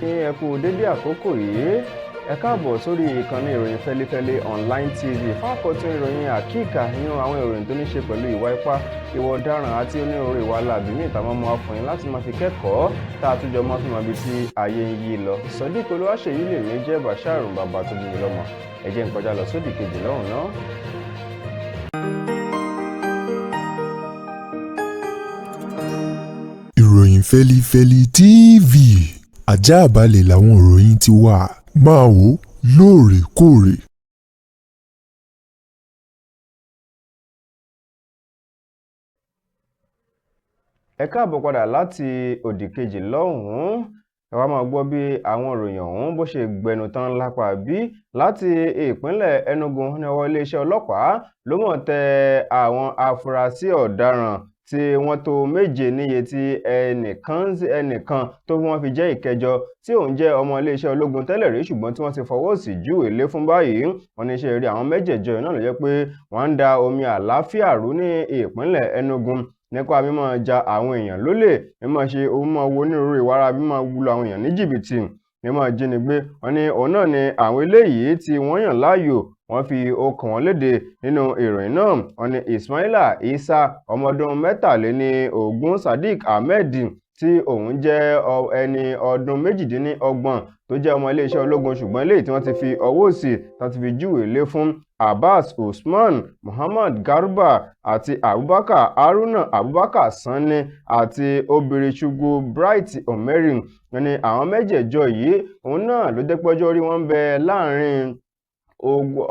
ẹ kú dédé àkókò yìí ẹ káàbọ̀ sórí ìkànnì ìròyìn Fẹ́lifẹ́li online tv fákọ̀tún ìròyìn àkíkà nínú àwọn ìròyìn tó ní ṣe pẹ̀lú ìwà ipá ìwà ọ̀daràn àti onírúurú ìwà láabi ní ìta mọ́mọ́ afọ̀yín láti máa fi kẹ́kọ̀ọ́ tá a tún jọ máa fi mọ̀ bí tí ayé ń yí lọ. Sodiq Olúwaṣèyí lèmi jẹ́ Bashar bàbá tó bí mi lọ́mọ ẹ jẹ́ n kọjá lọ sódì kejì lọ́hùn náà. ìròyìn Fẹ́lifẹ́li TV àjààbálẹ̀ làwọn ìròyìn ti wà máa wò lóòrèkóòrè. ẹ káàbọ̀ padà láti òdì kejì lọ́hùn-ún ẹ wá máa gbọ́ bí àwọn ìròyìn ọ̀hún bó ṣe gbẹnu tán lápá bí láti ìpínlẹ̀ Enugu ní ọwọ́ iléeṣẹ́ ọlọ́pàá ló mọ̀ tẹ àwọn afurasí ọ̀daràn tí wọ́n tó méje níye tí ẹnìkan tó wọ́n fi jẹ́ ìkẹjọ tí òun jẹ́ ọmọ iléeṣẹ́ ológun tẹ́lẹ̀ rí ṣùgbọ́n tí wọ́n ti fọwọ́ sí júwe lé fún báyìí wọ́n ní ṣe rí àwọn mẹ́jẹ̀jọ náà ló jẹ́ pé wọ́n ń da omi àlàáfíà rú ní ìpínlẹ̀ Enugu nípa mímọ́ ja àwọn èèyàn lólè mímọ́ ṣe mímọ́ wo onírúurú ìwárà mímọ́ wúlò àwọn èèyàn ní jìbìtì mímọ́ jínigbé wọ́n ní òun náà ni àwọn eléyìí tí wọ́n yàn láàyò wọ́n fi okùn wọn léde nínú ìròyìn náà wọ́n ní Ismaila Isa ọmọdún mẹ́tàléníogún Sadiq Ahmed tí òun jẹ́ ẹni ọdún méjìdínlọ́gbọ̀n tó jẹ́ ọmọ iléeṣẹ́ ológun ṣùgbọ́n eléyìí tí wọ́n ti fi ọwọ́ òsì tán ti fi júwèé lé fún Abbas Usman Muhammad Garba àti Abubakar Haruna Abubakar Sani àti Obirichukwu Bright Omerin wọ́n ní àwọn mẹ́jẹ̀ẹ̀jọ yìí òun náà ló jẹ́ pé ọjọ́ orí wọn ń bẹ láàrin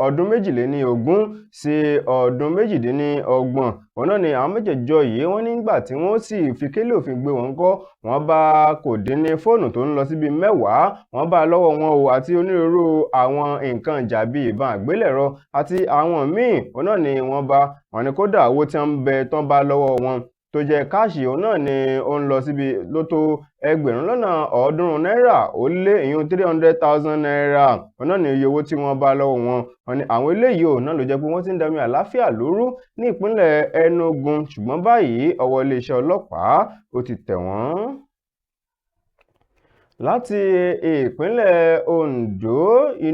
ọdún méjìléníogún sí ọdún méjìdínlọ́gbọ̀n wọn náà ni àwọn mẹ́jẹ̀ẹ̀jọ yìí wọ́n nígbà tí wọ́n sì fi kélé òfin gbé wọn kọ́ wọ́n bá kò dín ní fóònù tó ń lọ síbi 10 wọ́n bá lọ́wọ́ wọn o àti onírúurú àwọn nǹkan ìjà bíi ìbọn àgbélẹ̀rọ àti àwọn míì wọn náà ni wọ́n bá wọn ní kódà owó tí wọ́n ń bẹ tán bá lọ́wọ́ wọn tó jẹ́ káàṣì òun náà ni ó ń lọ síbi ló tó ẹgbẹ̀rún lọ́nà 300 náírà ó lé ìyún 300,000 naira òun náà ni iye owó tí wọ́n bá lọ́wọ́ wọn wọ́n ní àwọn eléyìí òun náà ló jẹ́ pé wọ́n ti ń dami àlàáfíà lóru ní ìpínlẹ̀ Enugu ṣùgbọ́n báyìí ọwọ́ iléeṣẹ́ ọlọ́pàá ó ti tẹ̀ wọ́n. Láti ìpínlẹ̀ Ondo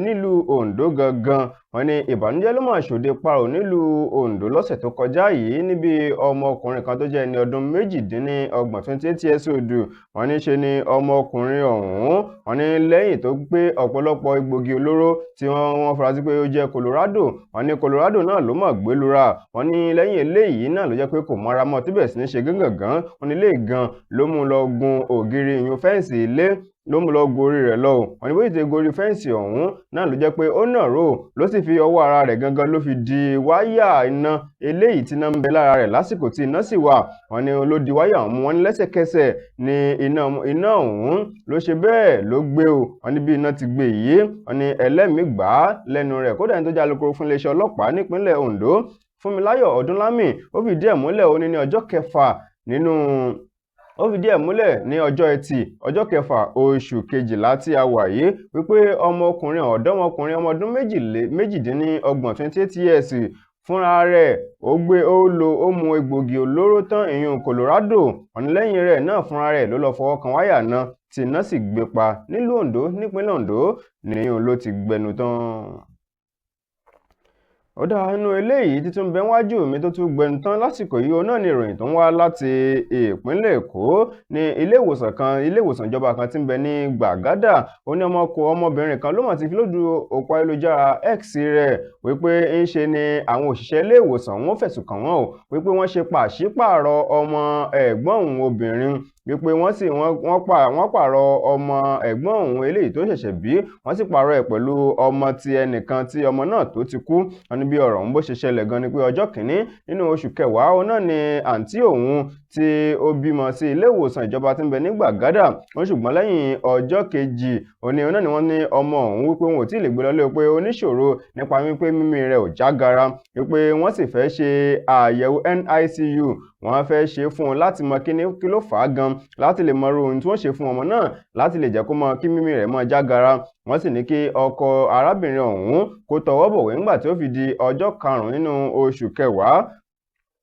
nílùú Ondo gangan wọ́n ní ìbànújẹ́ ló máa ṣòde parò nílùú Ondo lọ́sẹ̀ tó kọjá yìí níbi ọmọkùnrin kan tó jẹ́ ẹni ọdún méjìdínlọ́gbọ̀n 28 years old wọ́n ní ṣe ni ọmọkùnrin ọ̀hún wọ́n ní lẹ́yìn tó gbé ọ̀pọ̀lọpọ̀ egbògi olóró tí wọ́n fura sí pé ó jẹ́ Colorado wọ́n ní Colorado náà ló mọ̀ gbélura wọ́n ní lẹ́yìn eléyìí náà ló jẹ́ pé kò mọ́ra mọ́ tíbẹ̀ sí ní ṣe gángan wọ́n ní ilé gan ló mú lọ gun ògiri ìyún fẹ́ǹsì ilé ló mú lọ gorí rẹ̀ lọ wọ́n ní bó ti gorí fẹ́ǹsì ọ̀hún náà ló jẹ́ pé ó nàró ló sì fi ọwọ́ ara rẹ̀ gangan ló fi di wáyà iná eléyìí tí iná ń bẹ lára rẹ̀ lásìkò tí iná sì wà wọ́n ní ló di wáyà ọ̀hún wọ́n ní lẹ́sẹ̀kẹsẹ̀ ni iná ọ̀hún ló ṣe bẹ́ẹ̀ ló gbé o wọ́n ní bí iná ti gbé yìí wọ́n ní ẹlẹ́mìí gbà á lẹ́nu rẹ̀ kódà ní tó jẹ́ alukoro fún iléeṣẹ́ ọlọ́pàá nípínlẹ̀ Ondo Fúnmiláyọ̀ Ọdúnlámì ó fìdí ẹ̀ múlẹ̀ ó ní ní ọjọ́ kẹfà ó fìdí ẹ̀ múlẹ̀ ní ọjọ́ Ẹtì ọjọ́ kẹfà oṣù kejìlá tí a wà yìí wípé ọ̀dọ́mọkùnrin ọmọ ọdún méjìdínlọ́gbọ̀n 28 years fúnra rẹ̀ ó mu egbògi olóró tán ìyún Colorado ọ̀nà lẹ́yìn rẹ̀ náà fúnra rẹ̀ ló lọ fọwọ́ kan wáyà náà tí iná sì gbé pa nílùú Ondo nípínlẹ̀ Ondo nìyún ló ti gbẹnu tán. Ó dá inú eléyìí títún bẹ wájú mi tó tún gbẹnu tán lásìkò yìí náà ni ìròyìn tó ń wá láti ìpínlẹ̀ Èkó ní ilé ìwòsàn ìjọba kan tí ń bẹ ní Gbàgádà ó ní ọmọbìnrin kan ló mọ̀ ti fi lójú òpó ayélujára X rẹ̀ wípé ń ṣe ni àwọn òṣìṣẹ́ ilé ìwòsàn wọn fẹ̀sùn kàn wọ́n o wípé wọ́n ṣe pàṣípààrọ̀ ọmọ ẹ̀gbọ́n òun obìnrin wípé wọ́n pààrọ̀ ọmọ ẹ̀gbọ́n òun eléyìí tó ṣẹ̀ṣẹ̀ bí wọ́n sì pààrọ̀ ẹ̀ pẹ̀lú ọmọ ti ẹnìkan tí ọmọ náà tó ti kú wọ́n ní bí ọ̀rọ̀ ọ̀hún bó ṣe ṣẹlẹ̀ gan ni pé ọjọ́ kìíní nínú oṣù kẹwàá òun náà ni àǹtí òun tí ó bímọ sí ilé ìwòsàn ìjọba tí ń bẹ ní Gbàgádà wọ́n ṣùgbọ́n lẹ́yìn ọjọ́ kejì òní náà ni wọ́n ní ọmọ òun wípé wọn ò tí ì lè gbé lọlé pé oníṣòro nípa wípé mímí rẹ̀ ò jágara wípé wọ́n sì fẹ́ ṣe àyẹ̀wò NICU wọ́n fẹ́ ṣe fún un láti mọ kí ló fà á gan láti lè mọ ohun tí wọ́n ṣe fún ọmọ náà láti lè jẹ́ kó mọ kí mímí rẹ̀ mọ jágara wọ́n sì ní kí ọkọ arábìnrin ọ̀hún kó tọwọ́ bọ̀wé ńgbà tí ó fi di ọjọ́ 5 nínú oṣù kẹwàá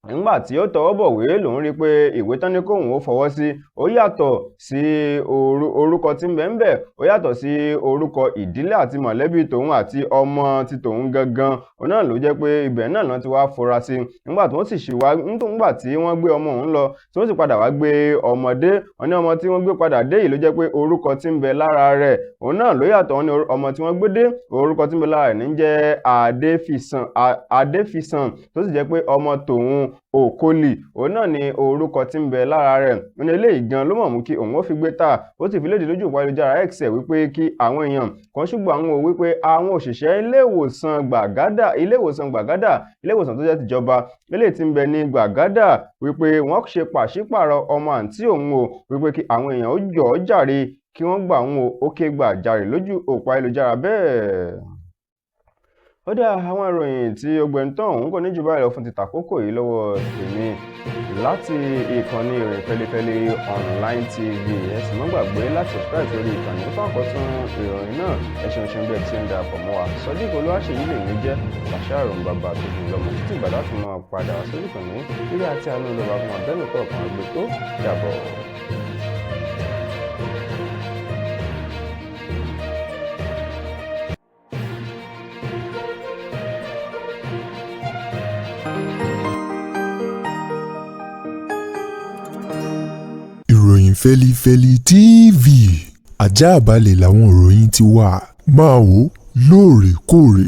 nígbà tí ó tọwọ́ bọ̀wé lòún rí i pé ìwé tán ní kóun ó fọwọ́ sí ó yàtọ̀ sí orúkọ tí ń bẹ ń bẹ̀, ó yàtọ̀ sí orúkọ ìdílé àti mọ̀lẹ́bí tòun àti ọmọ ti tòun gangan. òun náà ló jẹ́ pé ibẹ̀ náà lọ́n ti wá fura sí nígbà tí wọ́n sì ṣì wá nígbà tí wọ́n gbé ọmọ òun lọ tí wọ́n sì padà wá gbé ọmọdé. wọ́n ní ọmọ tí wọ́n gbé padà dé yìí ló jẹ́ pé orúkọ tí ń bẹ lára rẹ̀ òun náà ló yàtọ̀. wọ́n ní ọmọ tí wọ́n gbé dé orúkọ tí ń bẹ lára rẹ̀ ní jẹ́ Adéfisàn tó sì jẹ́ pé ọmọ tòun Òkòlì òun náà ni orúkọ tí ń bẹ lára rẹ̀. wọ́n ní eléyìí gan ló mọ̀ mú kí òun ó fi gbé ta. ó sì fi léde lójú òpó ayélujára X wípé kí àwọn èèyàn kan ṣùgbọ́n àwọn ò wípé àwọn òṣìṣẹ́ ilé ìwòsàn Gbàgádà ilé ìwòsàn tó jẹ́ tìjọba eléyìí tí ń bẹ ní Gbàgádà wípé wọ́n ṣe pàṣípààrọ̀ ọmọ àǹtí òun o wípé kí àwọn èèyàn ó jọ̀ọ́ jàre kí wọ́n gbà òun ó ké gbàjarè lójú òpó ayélujára bẹ́ẹ̀. ó dá àwọn ìròyìn tí ó gbẹ̀ǹ tán òun kò ní jù báyìí lọ fún ti tàkókò yìí lọ́wọ́ tèmi láti ìkànnì ìròyìn Fẹ́lifẹ́li online TV. ẹ sì má gbàgbé láti subscribe sórí ìkànnì fún àkọ́tún ìròyìn náà. ẹ ṣeun bí ẹ ti ń darapọ̀ mọ́ wa. Sodiq Olúwaṣèyí lèmi jẹ́ Bàṣárù bàbá tó fi lọ́mọ títí ìgbà láti máa padà sórí ìkànnì nígbà tí àánú lọ́ba fún abẹ́nú kọ̀ọ̀kan gbé tó dàbọ̀. ìròyìn Fẹ́lifẹ́li TV àjààbálẹ̀ làwọn ìròyìn ti wà máa wò lóòrèkóòrè.